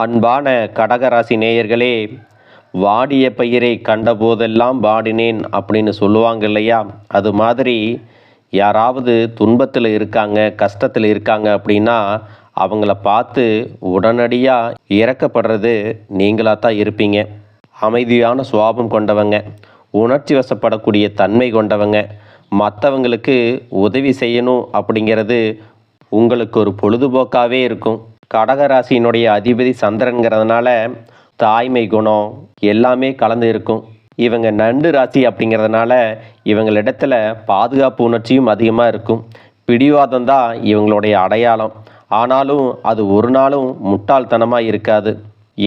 அன்பான கடகராசி நேயர்களே, வாடிய பயிரை கண்டபோதெல்லாம் வாடினேன் அப்படின்னு சொல்லுவாங்க இல்லையா? அது மாதிரி யாராவது துன்பத்தில் இருக்காங்க, கஷ்டத்தில் இருக்காங்க அப்படின்னா அவங்கள பார்த்து உடனடியாக இறக்கப்படுறது நீங்களாக தான் இருப்பீங்க. அமைதியான சுபாவம் கொண்டவங்க, உணர்ச்சி வசப்படக்கூடிய தன்மை கொண்டவங்க, மற்றவங்களுக்கு உதவி செய்யணும் அப்படிங்கிறது உங்களுக்கு ஒரு பொழுதுபோக்காகவே இருக்கும். கடகராசியினுடைய அதிபதி சந்திரன்கிறதுனால தாய்மை குணம் எல்லாமே கலந்து இருக்கும். இவங்க நண்டு ராசி அப்படிங்கிறதுனால இவங்களிடத்துல பாதுகாப்பு உணர்ச்சியும் அதிகமாக இருக்கும். பிடிவாதம் தான் இவங்களுடைய அடையாளம். ஆனாலும் அது ஒரு நாளும் முட்டாள்தனமாக இருக்காது.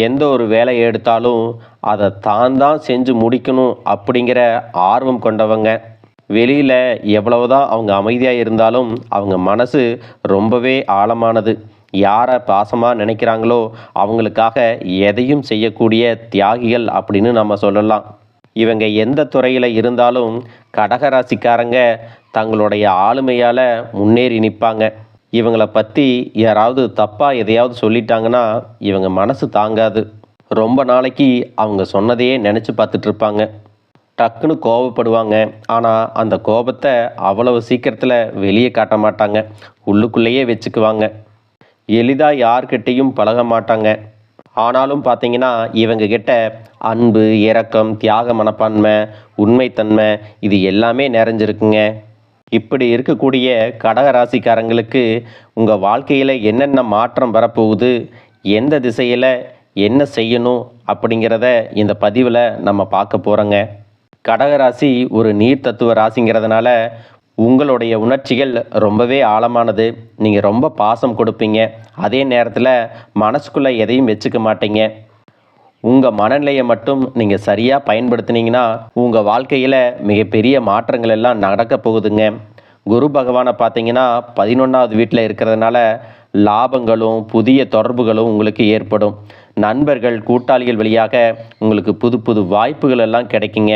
எந்த ஒரு வேலையை எடுத்தாலும் அதை தான் செஞ்சு முடிக்கணும் அப்படிங்கிற ஆர்வம் கொண்டவங்க. வெளியில் எவ்வளவுதான் அவங்க அமைதியாக இருந்தாலும் அவங்க மனசு ரொம்பவே ஆழமானது. யாரை பாசமாக நினைக்கிறாங்களோ அவங்களுக்காக எதையும் செய்யக்கூடிய தியாகிகள் அப்படின்னு நம்ம சொல்லலாம். இவங்க எந்த துறையில் இருந்தாலும் கடகராசிக்காரங்க தங்களுடைய ஆளுமையால் முன்னேறி நிற்பாங்க. இவங்களை பற்றி யாராவது தப்பாக எதையாவது சொல்லிட்டாங்கன்னா இவங்க மனசு தாங்காது. ரொம்ப நாளைக்கு அவங்க சொன்னதையே நினச்சி பார்த்துட்ருப்பாங்க. டக்குன்னு கோபப்படுவாங்க. ஆனால் அந்த கோபத்தை அவ்வளவு சீக்கிரத்தில் வெளியே காட்ட மாட்டாங்க, உள்ளுக்குள்ளேயே வச்சுக்குவாங்க. எளிதாக யார்கிட்டையும் பழக மாட்டாங்க. ஆனாலும் பார்த்தீங்கன்னா இவங்க கிட்ட அன்பு, இரக்கம், தியாக மனப்பான்மை, உண்மைத்தன்மை இது எல்லாமே நிறைஞ்சிருக்குங்க. இப்படி இருக்கக்கூடிய கடகராசிக்காரங்களுக்கு உங்கள் வாழ்க்கையில் என்னென்ன மாற்றம் வரப்போகுது, எந்த திசையில் என்ன செய்யணும் அப்படிங்கிறத இந்த பதிவில் நம்ம பார்க்க போகிறோங்க. கடகராசி ஒரு நீர் தத்துவ ராசிங்கிறதுனால உங்களுடைய உணர்ச்சிகள் ரொம்பவே ஆழமானது. நீங்கள் ரொம்ப பாசம் கொடுப்பீங்க. அதே நேரத்தில் மனசுக்குள்ளே எதையும் வச்சுக்க மாட்டீங்க. உங்கள் மனநிலையை மட்டும் நீங்கள் சரியாக பயன்படுத்தினீங்கன்னா உங்கள் வாழ்க்கையில் மிகப்பெரிய மாற்றங்கள் எல்லாம் நடக்க போகுதுங்க. குரு பகவானை பார்த்தீங்கன்னா 11வது வீட்டில் இருக்கிறதுனால லாபங்களும் புதிய தொடர்புகளும் உங்களுக்கு ஏற்படும். நண்பர்கள், கூட்டாளிகள் வழியாக உங்களுக்கு புது புது வாய்ப்புகள் எல்லாம் கிடைக்குங்க.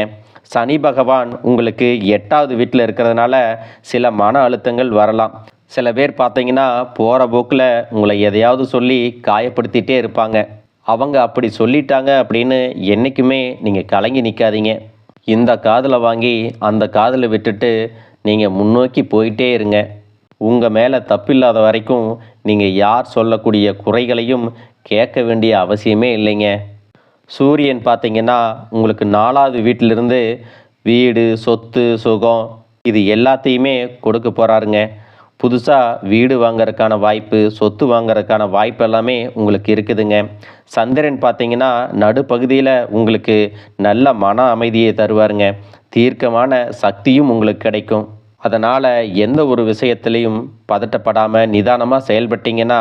சனி பகவான் உங்களுக்கு 8வது வீட்டில் இருக்கிறதுனால சில மன அழுத்தங்கள் வரலாம். சில பேர் பார்த்தீங்கன்னா போகிற போக்கில் உங்களை எதையாவது சொல்லி காயப்படுத்திகிட்டே இருப்பாங்க. அவங்க அப்படி சொல்லிட்டாங்க அப்படின்னு என்றைக்குமே நீங்கள் கலங்கி நிற்காதீங்க. இந்த காதில் வாங்கி அந்த காதில் விட்டுட்டு நீங்கள் முன்னோக்கி போயிட்டே இருங்க. உங்கள் மேலே தப்பில்லாத வரைக்கும் நீங்கள் யார் சொல்லக்கூடிய குறைகளையும் கேட்க வேண்டிய அவசியமே இல்லைங்க. சூரியன் பார்த்தீங்கன்னா உங்களுக்கு 4வது வீட்டிலிருந்து வீடு, சொத்து, சுகம் இது எல்லாத்தையுமே கொடுக்க போகிறாருங்க. புதுசாக வீடு வாங்கிறதுக்கான வாய்ப்பு, சொத்து வாங்கிறதுக்கான வாய்ப்பு எல்லாமே உங்களுக்கு இருக்குதுங்க. சந்திரன் பார்த்தீங்கன்னா நடுப்பகுதியில் உங்களுக்கு நல்ல மன அமைதியை தருவாருங்க. தீர்க்கமான சக்தியும் உங்களுக்கு கிடைக்கும். அதனால் எந்த ஒரு விஷயத்துலையும் பதட்டப்படாமல் நிதானமாக செயல்பட்டீங்கன்னா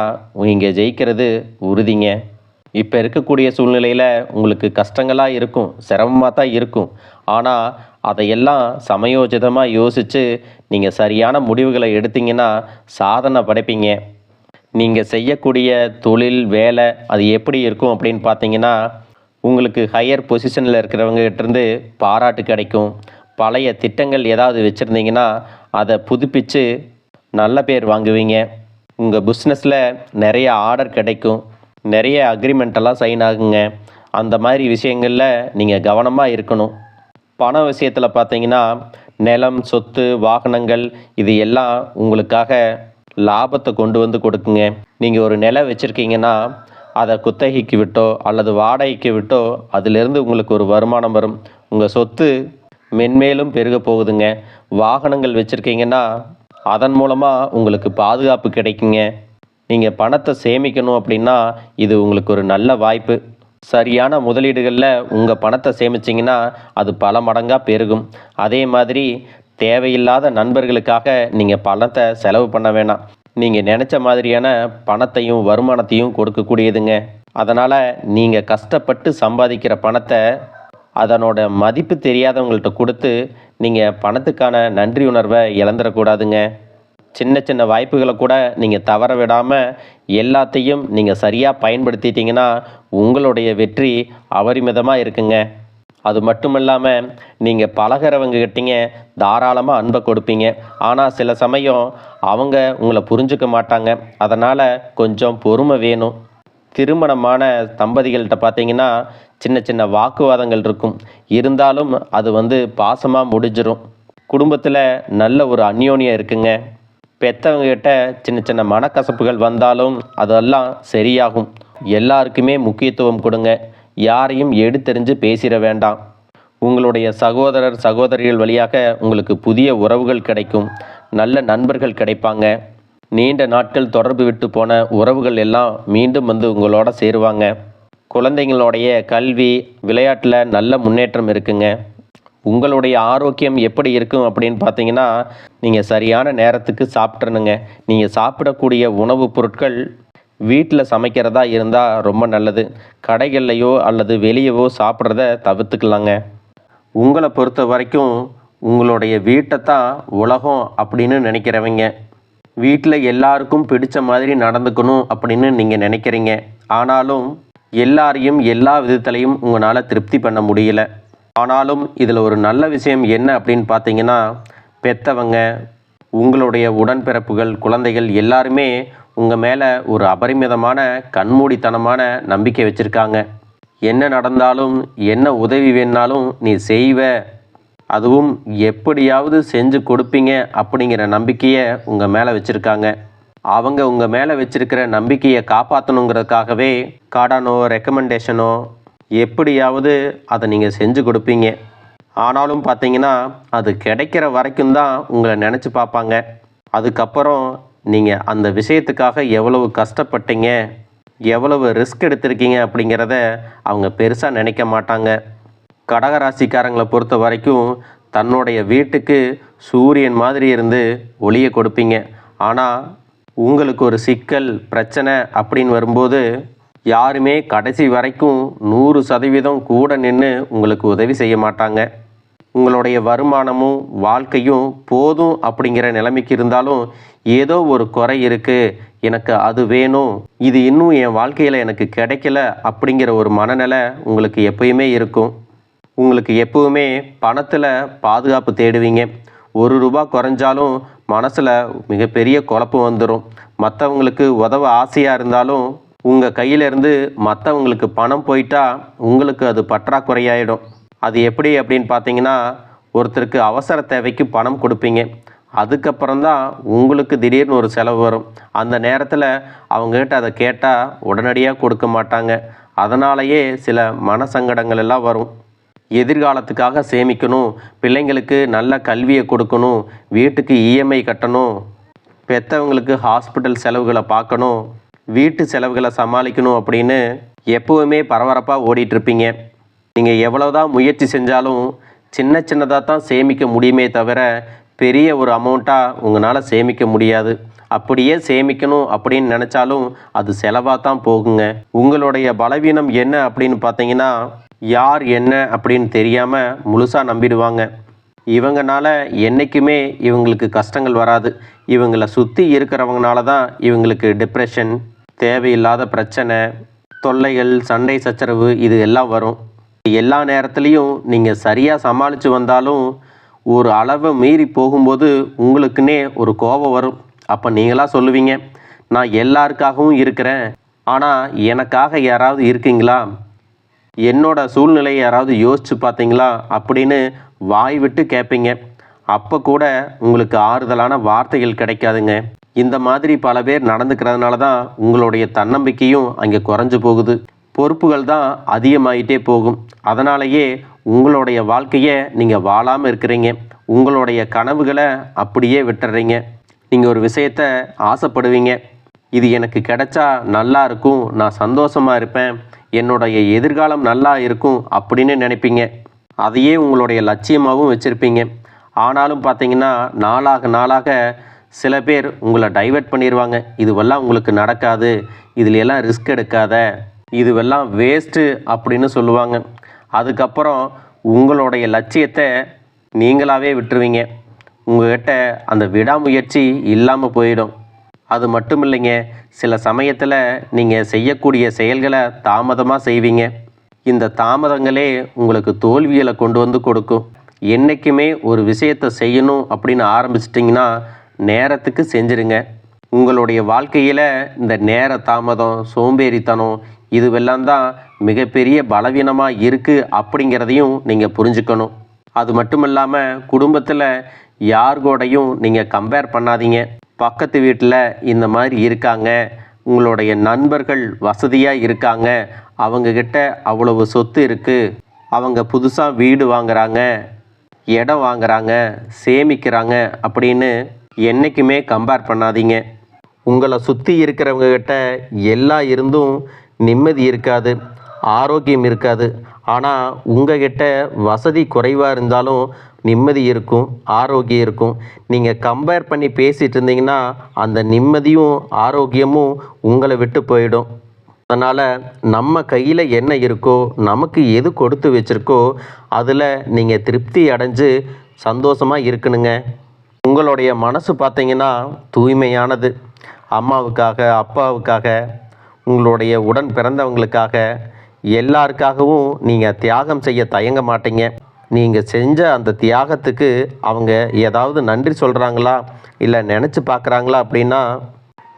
நீங்கள் ஜெயிக்கிறது உறுதிங்க. இப்போ இருக்கக்கூடிய சூழ்நிலையில் உங்களுக்கு கஷ்டங்களாக இருக்கும், சிரமமாக தான் இருக்கும். ஆனால் அதையெல்லாம் சமயோஜிதமாக யோசித்து நீங்கள் சரியான முடிவுகளை எடுத்தீங்கன்னா சாதனை படைப்பீங்க. நீங்கள் செய்யக்கூடிய தொழில், வேலை அது எப்படி இருக்கும் அப்படின்னு பார்த்தீங்கன்னா உங்களுக்கு ஹையர் பொசிஷனில் இருக்கிறவங்ககிட்டேருந்து பாராட்டு கிடைக்கும். பழைய திட்டங்கள் ஏதாவது வச்சுருந்தீங்கன்னா அதை புதுப்பித்து நல்ல பேர் வாங்குவீங்க. உங்கள் பிஸ்னஸில் நிறைய ஆர்டர் கிடைக்கும். நிறைய அக்ரிமெண்ட்டெல்லாம் சைன் ஆகுங்க. அந்த மாதிரி விஷயங்களில் நீங்கள் கவனமாக இருக்கணும். பண விஷயத்தில் பார்த்தீங்கன்னா நிலம், சொத்து, வாகனங்கள் இது எல்லாம் உங்களுக்காக லாபத்தை கொண்டு வந்து கொடுக்குங்க. நீங்கள் ஒரு நிலம் வச்சுருக்கீங்கன்னா அதை குத்தகைக்கு விட்டோ அல்லது வாடகைக்கு விட்டோ அதிலிருந்து உங்களுக்கு ஒரு வருமானம் வரும். உங்கள் சொத்து மென்மேலும் பெருக போகுதுங்க. வாகனங்கள் வச்சுருக்கீங்கன்னா அதன் மூலமாக உங்களுக்கு பாதுகாப்பு கிடைக்குங்க. நீங்கள் பணத்தை சேமிக்கணும் அப்படின்னா இது உங்களுக்கு ஒரு நல்ல வாய்ப்பு. சரியான முதலீடுகளில் உங்கள் பணத்தை சேமிச்சிங்கன்னா அது பல மடங்காக பெருகும். அதே மாதிரி தேவையில்லாத நண்பர்களுக்காக நீங்கள் பணத்தை செலவு பண்ண வேணாம். நீங்கள் நினச்ச மாதிரியான பணத்தையும் வருமானத்தையும் கொடுக்கக்கூடியதுங்க. அதனால் நீங்கள் கஷ்டப்பட்டு சம்பாதிக்கிற பணத்தை அதனோட மதிப்பு தெரியாதவங்கள்ட்ட கொடுத்து நீங்கள் பணத்துக்கான நன்றி உணர்வை இழந்துடக்கூடாதுங்க. சின்ன சின்ன வாய்ப்புகளை கூட நீங்கள் தவற விடாமல் எல்லாத்தையும் நீங்கள் சரியாக பயன்படுத்திட்டீங்கன்னா உங்களுடைய வெற்றி அபரிமிதமாக இருக்குங்க. அது மட்டும் இல்லாமல் நீங்கள் பழகிறவங்ககிட்டீங்க தாராளமாக அன்பை கொடுப்பீங்க. ஆனால் சில சமயம் அவங்க உங்களை புரிஞ்சுக்க மாட்டாங்க. அதனால் கொஞ்சம் பொறுமை வேணும். திருமணமான தம்பதிகள்கிட்ட பார்த்தீங்கன்னா சின்ன சின்ன வாக்குவாதங்கள் இருக்கும். இருந்தாலும் அது பாசமாக முடிஞ்சிரும். குடும்பத்தில் நல்ல ஒரு அந்யோன்யம் இருக்குங்க. பெற்றவங்க கிட்ட சின்ன சின்ன மனக்கசப்புகள் வந்தாலும் அதெல்லாம் சரியாகும். எல்லாருக்குமே முக்கியத்துவம் கொடுங்க. யாரையும் எடுத்தெறிஞ்சு பேசிட வேண்டாம். உங்களுடைய சகோதரர் சகோதரிகள் வழியாக உங்களுக்கு புதிய உறவுகள் கிடைக்கும். நல்ல நண்பர்கள் கிடைப்பாங்க. நீண்ட நாட்கள் தொடர்பு விட்டு போன உறவுகள் எல்லாம் மீண்டும் உங்களோட சேருவாங்க. குழந்தைங்களுடைய கல்வி விளையாட்டில் நல்ல முன்னேற்றம் இருக்குங்க. உங்களுடைய ஆரோக்கியம் எப்படி இருக்கும் அப்படின்னு பார்த்தீங்கன்னா, நீங்கள் சரியான நேரத்துக்கு சாப்பிட்றணுங்க. நீங்கள் சாப்பிடக்கூடிய உணவுப் பொருட்கள் வீட்டில் சமைக்கிறதா இருந்தால் ரொம்ப நல்லது. கடைகள்லையோ அல்லது வெளியவோ சாப்பிட்றத தவிர்த்துக்கலாங்க. உங்களை பொறுத்த வரைக்கும் உங்களுடைய வீட்டை தான் உலகம் அப்படின்னு நினைக்கிறவங்க. வீட்டில் எல்லாருக்கும் பிடிச்ச மாதிரி நடந்துக்கணும் அப்படின்னு நீங்கள் நினைக்கிறீங்க. ஆனாலும் எல்லாரையும் எல்லா விதத்துலையும் உங்களால் திருப்தி பண்ண முடியல. ஆனாலும் இதில் ஒரு நல்ல விஷயம் என்ன அப்படின்னு பார்த்தீங்கன்னா, பெற்றவங்க, உங்களுடைய உடன்பிறப்புகள், குழந்தைகள் எல்லாருமே உங்கள் மேலே ஒரு அபரிமிதமான கண்மூடித்தனமான நம்பிக்கை வச்சுருக்காங்க. என்ன நடந்தாலும் என்ன உதவி வேணாலும் நீ செய்வ, அதுவும் எப்படியாவது செஞ்சு கொடுப்பீங்க அப்படிங்கிற நம்பிக்கையை உங்கள் மேலே வச்சுருக்காங்க. அவங்க உங்கள் மேலே வச்சுருக்கிற நம்பிக்கையை காப்பாற்றணுங்கிறதுக்காகவே கடனோ ரெக்கமெண்டேஷனோ எப்படியாவது அதை நீங்கள் செஞ்சு கொடுப்பீங்க. ஆனாலும் பார்த்தீங்கன்னா அது கிடைக்கிற வரைக்கும் தான் உங்களை நினச்சி பார்ப்பாங்க. அதுக்கப்புறம் நீங்கள் அந்த விஷயத்துக்காக எவ்வளவு கஷ்டப்பட்டீங்க, எவ்வளவு ரிஸ்க் எடுத்திருக்கீங்க அப்படிங்கிறத அவங்க பெருசாக நினைக்க மாட்டாங்க. கடகராசிக்காரங்களை பொறுத்த வரைக்கும் தன்னுடைய வீட்டுக்கு சூரியன் மாதிரி இருந்து ஒளியை கொடுப்பீங்க. ஆனால் உங்களுக்கு ஒரு சிக்கல் பிரச்சனை அப்படின்னு வரும்போது யாருமே கடைசி வரைக்கும் 100% கூட நின்று உங்களுக்கு உதவி செய்ய மாட்டாங்க. உங்களுடைய வருமானமும் வாழ்க்கையும் போதும் அப்படிங்கிற நிலைமைக்கு இருந்தாலும் ஏதோ ஒரு குறை இருக்குது, எனக்கு அது வேணும், இது இன்னும் என் வாழ்க்கையில் எனக்கு கிடைக்கல அப்படிங்கிற ஒரு மனநிலை உங்களுக்கு எப்பயுமே இருக்கும். உங்களுக்கு எப்பவுமே பணத்தில் பாதுகாப்பு தேடுவீங்க. ₹1 குறைஞ்சாலும் மனசில் மிகப்பெரிய குழப்பம் வந்துடும். மற்றவங்களுக்கு உதவ ஆசையாக இருந்தாலும் உங்கள் கையிலேருந்து மற்றவங்களுக்கு பணம் போயிட்டா உங்களுக்கு அது பற்றாக்குறையாயிடும். அது எப்படி அப்படின்னு பார்த்தீங்கன்னா, ஒருத்தருக்கு அவசர தேவைக்கு பணம் கொடுப்பீங்க. அதுக்கப்புறம்தான் உங்களுக்கு திடீர்னு ஒரு செலவு வரும். அந்த நேரத்தில் அவங்ககிட்ட அதை கேட்டால் உடனடியாக கொடுக்க மாட்டாங்க. அதனாலேயே சில மனசங்கடங்கள் எல்லாம் வரும். எதிர்காலத்துக்காக சேமிக்கணும், பிள்ளைங்களுக்கு நல்ல கல்வியை கொடுக்கணும், வீட்டுக்கு இஎம்ஐ கட்டணும், பெற்றவங்களுக்கு ஹாஸ்பிட்டல் செலவுகளை பார்க்கணும், வீட்டு செலவுகளை சமாளிக்கணும் அப்படின்னு எப்போவுமே பரபரப்பாக ஓடிட்டுருப்பீங்க. நீங்கள் எவ்வளோதான் முயற்சி செஞ்சாலும் சின்ன சின்னதாக தான் சேமிக்க முடியுமே தவிர பெரிய ஒரு அமௌண்ட்டாக உங்களால் சேமிக்க முடியாது. அப்படியே சேமிக்கணும் அப்படின்னு நினச்சாலும் அது செலவாக தான் போகுங்க. உங்களுடைய பலவீனம் என்ன அப்படின்னு பார்த்தீங்கன்னா, யார் என்ன அப்படின்னு தெரியாமல் முழுசாக நம்பிடுவாங்க. இவங்கனால என்றைக்குமே இவங்களுக்கு கஷ்டங்கள் வராது. இவங்களை சுற்றி இருக்கிறவங்கனால தான் இவங்களுக்கு டிப்ரெஷன், தேவையில்லாத பிரச்சனை, தொல்லைகள், சண்டை சச்சரவு இது எல்லாம் வரும். எல்லா நேரத்துலையும் நீங்கள் சரியாக சமாளித்து வந்தாலும் ஒரு அளவை மீறி போகும்போது உங்களுக்குன்னே ஒரு கோபம் வரும். அப்போ நீங்களாக சொல்லுவீங்க, நான் எல்லாருக்காகவும் இருக்கிறேன், ஆனால் எனக்காக யாராவது இருக்கீங்களா, என்னோட சூழ்நிலையை யாராவது யோசித்து பார்த்தீங்களா அப்படின்னு வாய் விட்டு கேட்பீங்க. அப்போ கூட உங்களுக்கு ஆறுதலான வார்த்தைகள் கிடைக்காதுங்க. இந்த மாதிரி பல பேர் நடந்துக்கிறதுனால தான் உங்களுடைய தன்னம்பிக்கையும் அங்கே குறைஞ்சு போகுது. பொறுப்புகள் தான் அதிகமாயிட்டே போகும். அதனாலேயே உங்களுடைய வாழ்க்கையை நீங்கள் வாழாமல் இருக்கிறீங்க. உங்களுடைய கனவுகளை அப்படியே விட்டுறீங்க. நீங்கள் ஒரு விஷயத்தை ஆசைப்படுவீங்க, இது எனக்கு கிடைச்சா நல்லா இருக்கும், நான் சந்தோஷமாக இருப்பேன், என்னுடைய எதிர்காலம் நல்லா இருக்கும் அப்படின்னு நினைப்பீங்க. அதையே உங்களுடைய லட்சியமாகவும் வச்சுருப்பீங்க. ஆனாலும் பார்த்தீங்கன்னா நாளாக நாளாக சில பேர் உங்களை டைவர்ட் பண்ணிடுவாங்க. இதுவெல்லாம் உங்களுக்கு நடக்காது, இதில் எல்லாம் ரிஸ்க் எடுக்காத, இதுவெல்லாம் வேஸ்ட்டு அப்படின்னு சொல்லுவாங்க. அதுக்கப்புறம் உங்களுடைய லட்சியத்தை நீங்களாகவே விட்டுருவீங்க. உங்கள்கிட்ட அந்த விடாமுயற்சி இல்லாமல் போயிடும். அது மட்டும் இல்லைங்க, சில சமயத்தில் நீங்கள் செய்யக்கூடிய செயல்களை தாமதமாக செய்வீங்க. இந்த தாமதங்களே உங்களுக்கு தோல்விகளை கொண்டு வந்து கொடுக்கும். என்றைக்குமே ஒரு விஷயத்தை செய்யணும் அப்படின்னு ஆரம்பிச்சிட்டிங்கன்னா நேரத்துக்கு செஞ்சுருங்க. உங்களுடைய வாழ்க்கையில் இந்த நேர தாமதம், சோம்பேறித்தனம் இதுவெல்லாம் தான் மிகப்பெரிய பலவீனமாக இருக்குது அப்படிங்கிறதையும் நீங்கள் புரிஞ்சுக்கணும். அது மட்டும் இல்லாமல் குடும்பத்தில் யார் கூடயும் நீங்கள் கம்பேர் பண்ணாதீங்க. பக்கத்து வீட்டில் இந்த மாதிரி இருக்காங்க, உங்களுடைய நண்பர்கள் வசதியாக இருக்காங்க, அவங்கக்கிட்ட அவ்வளவு சொத்து இருக்குது, அவங்க புதுசாக வீடு வாங்குறாங்க, இடம் வாங்குறாங்க, சேமிக்கிறாங்க அப்படின்னு என்றைக்குமே கம்பேர் பண்ணாதீங்க. உங்களை சுற்றி இருக்கிறவங்கக்கிட்ட எல்லாம் இருந்தும் நிம்மதி இருக்காது, ஆரோக்கியம் இருக்காது. ஆனால் உங்ககிட்ட வசதி குறைவாக இருந்தாலும் நிம்மதி இருக்கும், ஆரோக்கியம் இருக்கும். நீங்கள் கம்பேர் பண்ணி பேசிகிட்டு இருந்தீங்கன்னா அந்த நிம்மதியும் ஆரோக்கியமும் உங்களை விட்டு போயிடும். அதனால் நம்ம கையில் என்ன இருக்கோ, நமக்கு எது கொடுத்து வச்சுருக்கோ அதில் நீங்கள் திருப்தி அடைஞ்சு சந்தோஷமாக இருக்கணுங்க. உங்களுடைய மனசு பார்த்தீங்கன்னா தூய்மையானது. அம்மாவுக்காக, அப்பாவுக்காக, உங்களுடைய உடன் பிறந்தவங்களுக்காக எல்லாருக்காகவும் நீங்கள் தியாகம் செய்ய தயங்க மாட்டீங்க. நீங்கள் செஞ்ச அந்த தியாகத்துக்கு அவங்க ஏதாவது நன்றி சொல்கிறாங்களா, இல்லை நினச்சி பார்க்குறாங்களா அப்படின்னா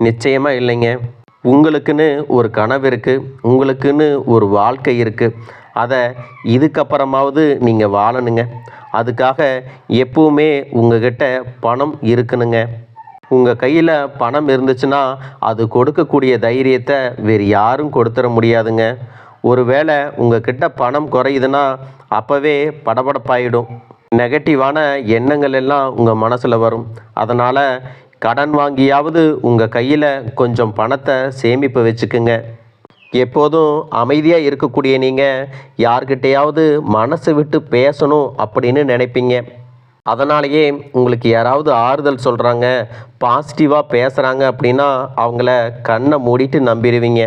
நிச்சயமாக இல்லைங்க. உங்களுக்குன்னு ஒரு கனவு இருக்குது, உங்களுக்குன்னு ஒரு வாழ்க்கை இருக்குது. அதை இதுக்கப்புறமாவது நீங்கள் வாழணுங்க. அதுக்காக எப்பவுமே உங்ககிட்ட பணம் இருக்கணுங்க. உங்கள் கையில் பணம் இருந்துச்சுன்னா அது கொடுக்கக்கூடிய தைரியத்தை வேறு யாரும் கொடுத்துட முடியாதுங்க. ஒருவேளை உங்ககிட்ட பணம் குறையுதுன்னா அப்போவே படபடப்பாயிடும். நெகட்டிவான எண்ணங்கள் எல்லாம் உங்கள் மனசில் வரும். அதனால் கடன் வாங்கியாவது உங்கள் கையில் கொஞ்சம் பணத்தை சேமிப்பு வச்சுக்குங்க. எப்போதும் அமைதியாக இருக்கக்கூடிய நீங்கள் யார்கிட்டையாவது மனசு விட்டு பேசணும் அப்படின்னு நினைப்பீங்க. அதனாலேயே உங்களுக்கு யாராவது ஆறுதல் சொல்கிறாங்க, பாசிட்டிவாக பேசுகிறாங்க அப்படின்னா அவங்கள கண்ணை மூடிட்டு நம்பிடுவீங்க.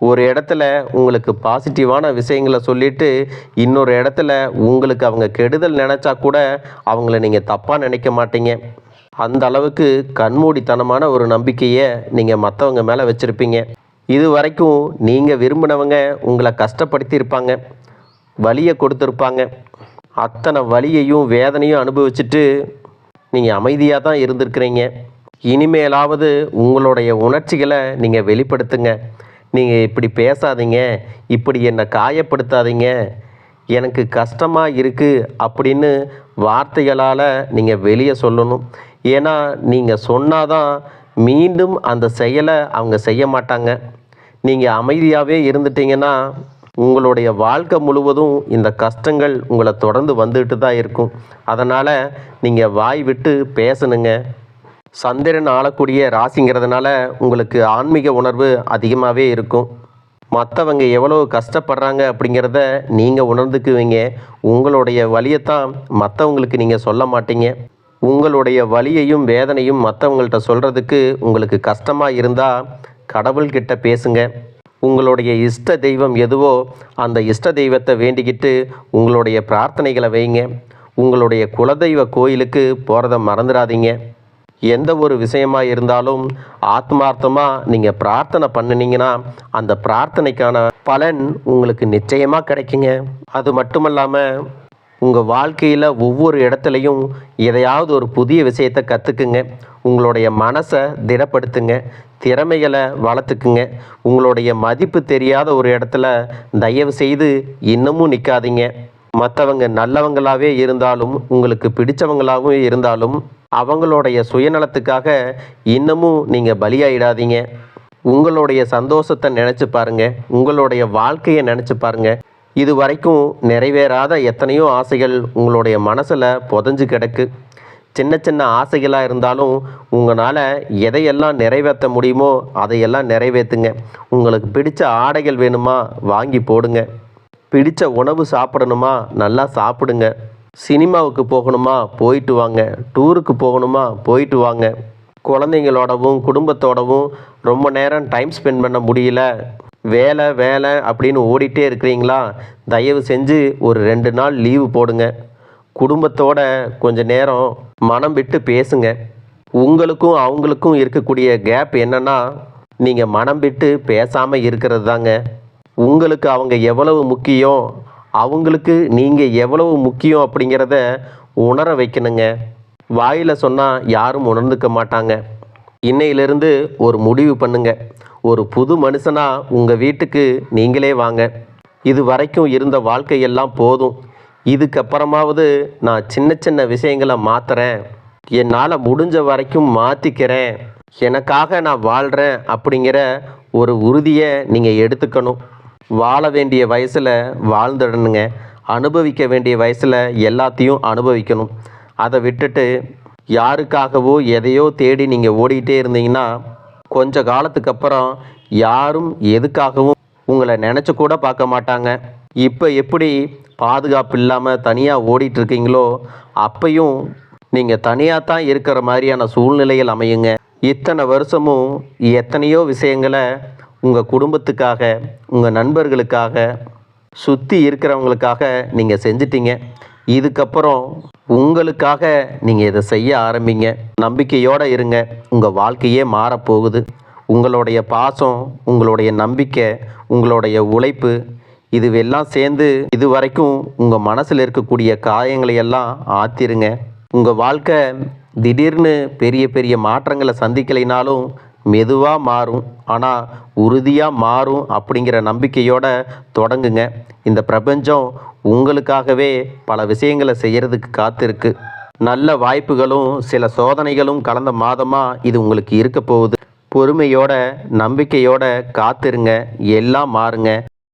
ஒரு இடத்துல உங்களுக்கு பாசிட்டிவான விஷயங்களை சொல்லிவிட்டு இன்னொரு இடத்துல உங்களுக்கு அவங்க கெடுதல் நினச்சா கூட அவங்கள நீங்கள் தப்பாக நினைக்க மாட்டீங்க. அந்த அளவுக்கு கண்மூடித்தனமான ஒரு நம்பிக்கையை நீங்கள் மற்றவங்க மேலே வச்சுருப்பீங்க. இது வரைக்கும் நீங்கள் விரும்பினவங்க உங்களை கஷ்டப்படுத்தியிருப்பாங்க, வலியை கொடுத்துருப்பாங்க. அத்தனை வலியையும் வேதனையும் அனுபவிச்சுட்டு நீங்கள் அமைதியாக தான் இருந்திருக்கிறீங்க. இனிமேலாவது உங்களுடைய உணர்ச்சிகளை நீங்கள் வெளிப்படுத்துங்க. நீங்கள் இப்படி பேசாதீங்க, இப்படி என்னை காயப்படுத்தாதீங்க, எனக்கு கஷ்டமாக இருக்குது அப்படின்னு வார்த்தைகளால் நீங்கள் வெளியே சொல்லணும். ஏன்னா நீங்கள் சொன்னாதான் மீண்டும் அந்த செயலை அவங்க செய்ய மாட்டாங்க. நீங்கள் அமைதியாகவே இருந்துட்டீங்கன்னா உங்களுடைய வாழ்க்கை முழுவதும் இந்த கஷ்டங்கள் உங்களை தொடர்ந்து வந்துட்டு தான் இருக்கும். அதனால் நீங்கள் வாய் விட்டு பேசணுங்க. சந்திரன் ஆளக்கூடிய ராசிங்கிறதுனால உங்களுக்கு ஆன்மீக உணர்வு அதிகமாகவே இருக்கும். மற்றவங்க எவ்வளோ கஷ்டப்படுறாங்க அப்படிங்கிறத நீங்கள் உணர்ந்துக்குவீங்க. உங்களுடைய வலியைத்தான் மற்றவங்களுக்கு நீங்கள் சொல்ல மாட்டீங்க. உங்களுடைய வலியையும் வேதனையும் மற்றவங்கள்ட்ட சொல்கிறதுக்கு உங்களுக்கு கஷ்டமாக இருந்தால் கடவுள்கிட்ட பேசுங்க. உங்களுடைய இஷ்ட தெய்வம் எதுவோ அந்த இஷ்ட தெய்வத்தை வேண்டிக்கிட்டு உங்களுடைய பிரார்த்தனைகளை வைங்க. உங்களுடைய குலதெய்வ கோயிலுக்கு போகிறத மறந்துடாதீங்க. எந்த ஒரு விஷயமாக இருந்தாலும் ஆத்மார்த்தமாக நீங்கள் பிரார்த்தனை பண்ணினீங்கன்னா அந்த பிரார்த்தனைக்கான பலன் உங்களுக்கு நிச்சயமாக கிடைக்குங்க. அது மட்டும் இல்லாமல் உங்கள் வாழ்க்கையில் ஒவ்வொரு இடத்துலையும் எதையாவது ஒரு புதிய விஷயத்தை கற்றுக்குங்க. உங்களுடைய மனசை திடப்படுத்துங்க, திறமைகளை வளர்த்துக்குங்க. உங்களுடைய மதிப்பு தெரியாத ஒரு இடத்துல தயவு செய்து இன்னமும் நிற்காதீங்க. மற்றவங்க நல்லவங்களாகவே இருந்தாலும் உங்களுக்கு பிடிச்சவங்களாகவும் இருந்தாலும் அவங்களுடைய சுயநலத்துக்காக இன்னமும் நீங்கள் பலியாயிடாதீங்க. உங்களுடைய சந்தோஷத்தை நினச்சி பாருங்கள், உங்களுடைய வாழ்க்கையை நினச்சி பாருங்கள். இது வரைக்கும் நிறைவேறாத எத்தனையோ ஆசைகள் உங்களுடைய மனசில் புதஞ்சு கிடக்கு. சின்ன சின்ன ஆசைகளாக இருந்தாலும் உங்களால் எதையெல்லாம் நிறைவேற்ற முடியுமோ அதையெல்லாம் நிறைவேற்றுங்க. உங்களுக்கு பிடிச்ச ஆடைகள் வேணுமா வாங்கி போடுங்க. பிடிச்ச உணவு சாப்பிடணுமா நல்லா சாப்பிடுங்க. சினிமாவுக்கு போகணுமா போயிட்டு வாங்க. டூருக்கு போகணுமா போயிட்டு வாங்க. குழந்தைங்களோடவும் குடும்பத்தோடவும் ரொம்ப நேரம் டைம் ஸ்பெண்ட் பண்ண முடியல, வேலை வேலை அப்படின்னு ஓடிட்டே இருக்கிறீங்களா, தயவு செஞ்சு ஒரு 2 நாள் லீவு போடுங்க. குடும்பத்தோட கொஞ்ச நேரம் மனம் விட்டு பேசுங்க. உங்களுக்கும் அவங்களுக்கும் இருக்கக்கூடிய கேப் என்னன்னா நீங்கள் மனம் விட்டு பேசாமல் இருக்கிறது தாங்க. உங்களுக்கு அவங்க எவ்வளவு முக்கியம், அவங்களுக்கு நீங்கள் எவ்வளவு முக்கியம் அப்படிங்கிறத உணர வைக்கணுங்க. வாயில் சொன்னால் யாரும் உணர்ந்துக்க மாட்டாங்க. இன்னையிலிருந்து ஒரு முடிவு பண்ணுங்க. ஒரு புது மனுஷனா உங்கள் வீட்டுக்கு நீங்களே வாங்க. இது வரைக்கும் இருந்த வாழ்க்கையெல்லாம் போதும். இதுக்கப்புறமாவது நான் சின்ன சின்ன விஷயங்களை மாற்றுறேன், என்னால் முடிஞ்ச வரைக்கும் மாற்றிக்கிறேன், எனக்காக நான் வாழ்கிறேன் அப்படிங்கிற ஒரு உறுதியை நீங்கள் எடுத்துக்கணும். வாழ வேண்டிய வயசில் வாழ்ந்துடணுங்க. அனுபவிக்க வேண்டிய வயசில் எல்லாத்தையும் அனுபவிக்கணும். அதை விட்டுட்டு யாருக்காகவோ எதையோ தேடி நீங்கள் ஓடிக்கிட்டே இருந்தீங்கன்னா கொஞ்ச காலத்துக்கு அப்புறம் யாரும் எதுக்காகவும் உங்களை நினச்சி கூட பார்க்க மாட்டாங்க. இப்போ எப்படி பாதுகாப்பு இல்லாமல் தனியாக ஓடிட்டுருக்கீங்களோ அப்பையும் நீங்கள் தனியாக தான் இருக்கிற மாதிரியான சூழ்நிலைகள் அமையுங்க. இத்தனை வருஷமும் எத்தனையோ விஷயங்களை உங்கள் குடும்பத்துக்காக, உங்கள் நண்பர்களுக்காக, சுற்றி இருக்கிறவங்களுக்காக நீங்கள் செஞ்சிட்டீங்க. இதுக்கப்புறம் உங்களுக்காக நீங்கள் இதை செய்ய ஆரம்பிங்க. நம்பிக்கையோடு இருங்க. உங்கள் வாழ்க்கையே மாறப்போகுது. உங்களுடைய பாசம், உங்களுடைய நம்பிக்கை, உங்களுடைய உழைப்பு இதுவெல்லாம் சேர்ந்து இது வரைக்கும் உங்கள் மனசில் இருக்கக்கூடிய காயங்களை எல்லாம் ஆற்றிருங்க. உங்கள் வாழ்க்கை திடீர்னு பெரிய பெரிய மாற்றங்களை சந்திக்கலைனாலும் மெதுவாக மாறும், ஆனால் உறுதியாக மாறும் அப்படிங்கிற நம்பிக்கையோடு தொடங்குங்க. இந்த பிரபஞ்சம் உங்களுக்காகவே பல விஷயங்களை செய்கிறதுக்கு காத்திருக்கு. நல்ல வாய்ப்புகளும் சில சோதனைகளும் கலந்த மாதமாக இது உங்களுக்கு இருக்க போகுது. பொறுமையோட நம்பிக்கையோட காத்திருங்க. எல்லாம் மாறுங்க.